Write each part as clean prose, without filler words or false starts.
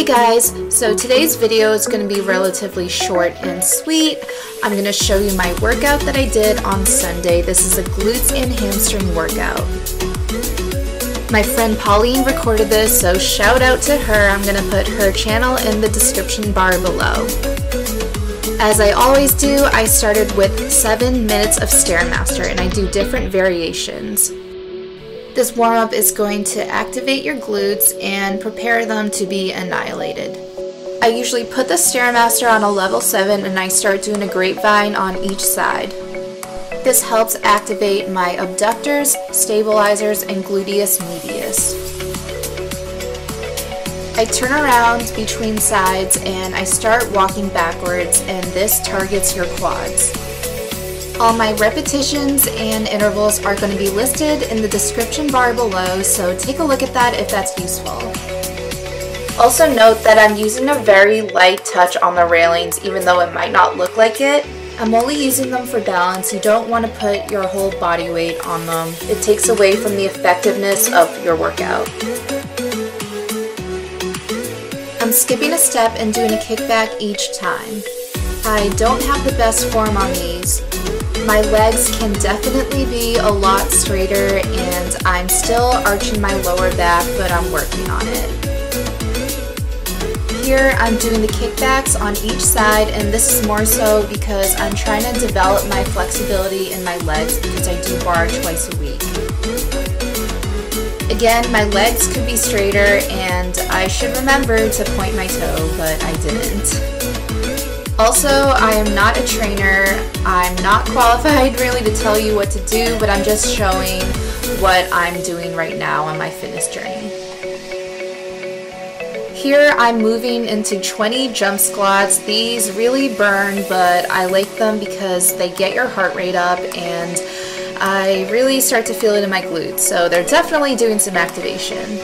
guys, so today's video is going to be relatively short and sweet. I'm going to show you my workout that I did on Sunday. This is a glutes and hamstring workout. My friend Pauline recorded this, so shout out to her. I'm going to put her channel in the description bar below. As I always do, I started with 7 minutes of Stairmaster, and I do different variations. This warm-up is going to activate your glutes and prepare them to be annihilated. I usually put the Stairmaster on a level 7 and I start doing a grapevine on each side. This helps activate my abductors, stabilizers, and gluteus medius. I turn around between sides and I start walking backwards, and this targets your quads. All my repetitions and intervals are going to be listed in the description bar below, so take a look at that if that's useful. Also note that I'm using a very light touch on the railings, even though it might not look like it. I'm only using them for balance. You don't want to put your whole body weight on them. It takes away from the effectiveness of your workout. I'm skipping a step and doing a kickback each time. I don't have the best form on these. My legs can definitely be a lot straighter, and I'm still arching my lower back, but I'm working on it. Here I'm doing the kickbacks on each side, and this is more so because I'm trying to develop my flexibility in my legs because I do bar twice a week. Again, my legs could be straighter, and I should remember to point my toe, but I didn't. Also, I am not a trainer. I'm not qualified really to tell you what to do, but I'm just showing what I'm doing right now on my fitness journey. Here I'm moving into 20 jump squats. These really burn, but I like them because they get your heart rate up and I really start to feel it in my glutes, so they're definitely doing some activation.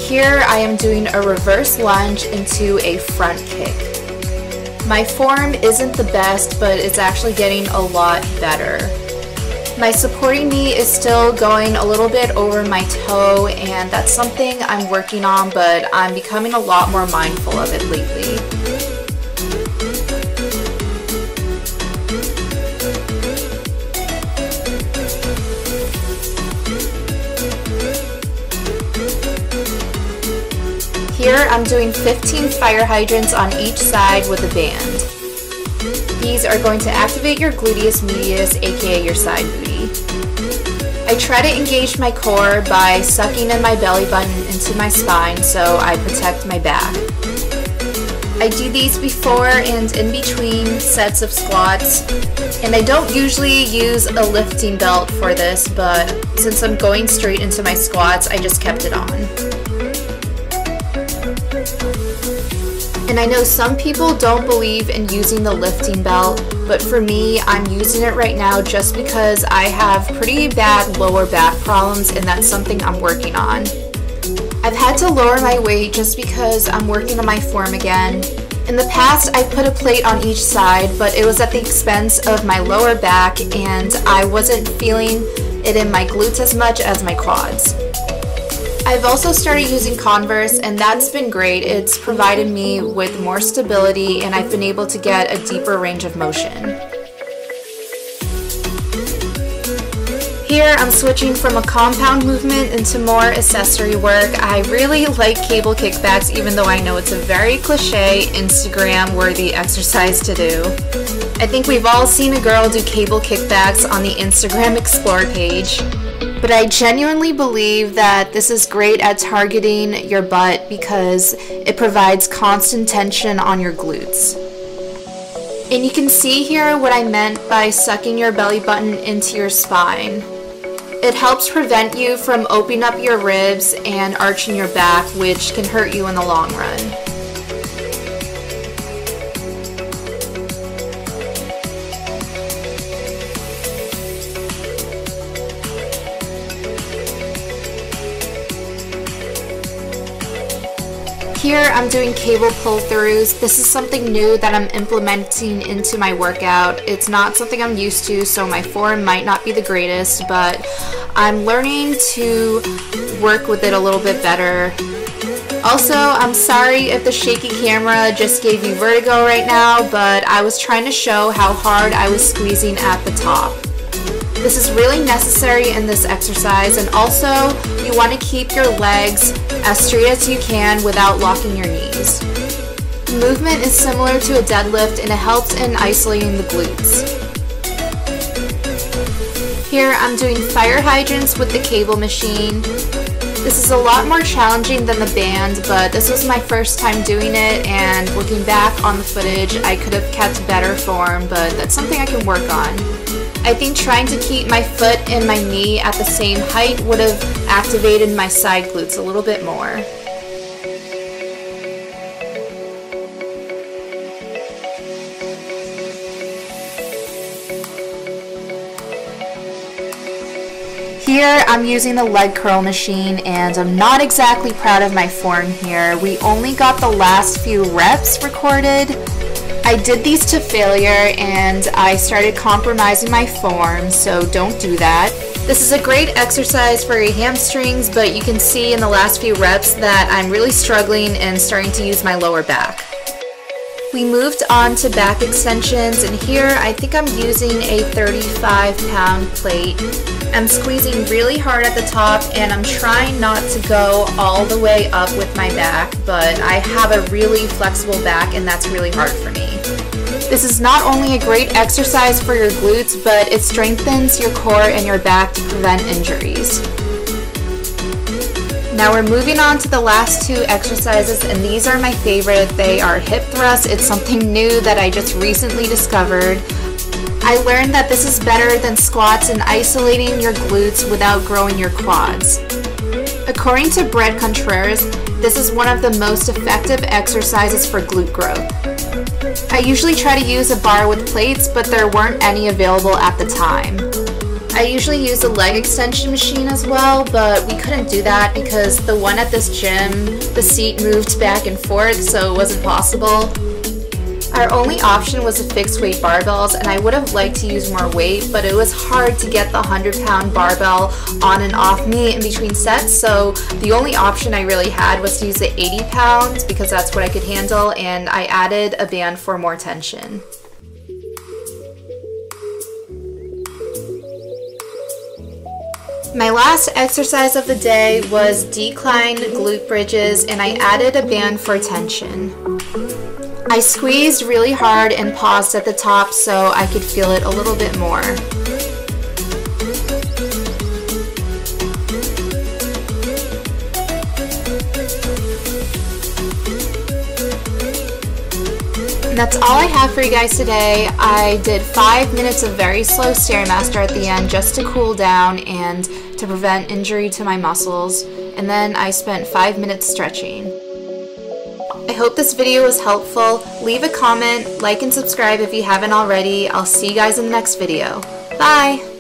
Here I am doing a reverse lunge into a front kick. My form isn't the best, but it's actually getting a lot better. My supporting knee is still going a little bit over my toe, and that's something I'm working on, but I'm becoming a lot more mindful of it lately. Here I'm doing 15 fire hydrants on each side with a band. These are going to activate your gluteus medius, aka your side booty. I try to engage my core by sucking in my belly button into my spine so I protect my back. I do these before and in between sets of squats, and I don't usually use a lifting belt for this, but since I'm going straight into my squats, I just kept it on. And I know some people don't believe in using the lifting belt, but for me, I'm using it right now just because I have pretty bad lower back problems, and that's something I'm working on. I've had to lower my weight just because I'm working on my form again. In the past, I put a plate on each side, but it was at the expense of my lower back, and I wasn't feeling it in my glutes as much as my quads. I've also started using Converse, and that's been great. It's provided me with more stability, and I've been able to get a deeper range of motion. Here I'm switching from a compound movement into more accessory work. I really like cable kickbacks, even though I know it's a very cliche, Instagram-worthy exercise to do. I think we've all seen a girl do cable kickbacks on the Instagram Explore page. But I genuinely believe that this is great at targeting your butt because it provides constant tension on your glutes. And you can see here what I meant by sucking your belly button into your spine. It helps prevent you from opening up your ribs and arching your back, which can hurt you in the long run. Here I'm doing cable pull-throughs. This is something new that I'm implementing into my workout. It's not something I'm used to, so my form might not be the greatest, but I'm learning to work with it a little bit better. Also, I'm sorry if the shaky camera just gave you vertigo right now, but I was trying to show how hard I was squeezing at the top. This is really necessary in this exercise, and also you want to keep your legs as straight as you can without locking your knees. The movement is similar to a deadlift and it helps in isolating the glutes. Here I'm doing fire hydrants with the cable machine. This is a lot more challenging than the band, but this was my first time doing it, and looking back on the footage, I could have kept better form, but that's something I can work on. I think trying to keep my foot and my knee at the same height would have activated my side glutes a little bit more. Here I'm using the leg curl machine, and I'm not exactly proud of my form here. We only got the last few reps recorded. I did these to failure and I started compromising my form, so don't do that. This is a great exercise for your hamstrings, but you can see in the last few reps that I'm really struggling and starting to use my lower back. We moved on to back extensions, and here I think I'm using a 35-pound plate. I'm squeezing really hard at the top and I'm trying not to go all the way up with my back, but I have a really flexible back and that's really hard for me. This is not only a great exercise for your glutes, but it strengthens your core and your back to prevent injuries. Now we're moving on to the last two exercises, and these are my favorite. They are hip thrusts. It's something new that I just recently discovered. I learned that this is better than squats in isolating your glutes without growing your quads. According to Brett Contreras, this is one of the most effective exercises for glute growth. I usually try to use a bar with plates, but there weren't any available at the time. I usually use a leg extension machine as well, but we couldn't do that because the one at this gym, the seat moved back and forth, so it wasn't possible. Our only option was the fixed weight barbells, and I would have liked to use more weight, but it was hard to get the 100-pound barbell on and off me in between sets, so the only option I really had was to use the 80 pounds because that's what I could handle, and I added a band for more tension. My last exercise of the day was decline glute bridges, and I added a band for tension. I squeezed really hard and paused at the top so I could feel it a little bit more. And that's all I have for you guys today. I did 5 minutes of very slow Stairmaster at the end just to cool down and to prevent injury to my muscles, and then I spent 5 minutes stretching. I hope this video was helpful. Leave a comment, like and subscribe if you haven't already. I'll see you guys in the next video. Bye!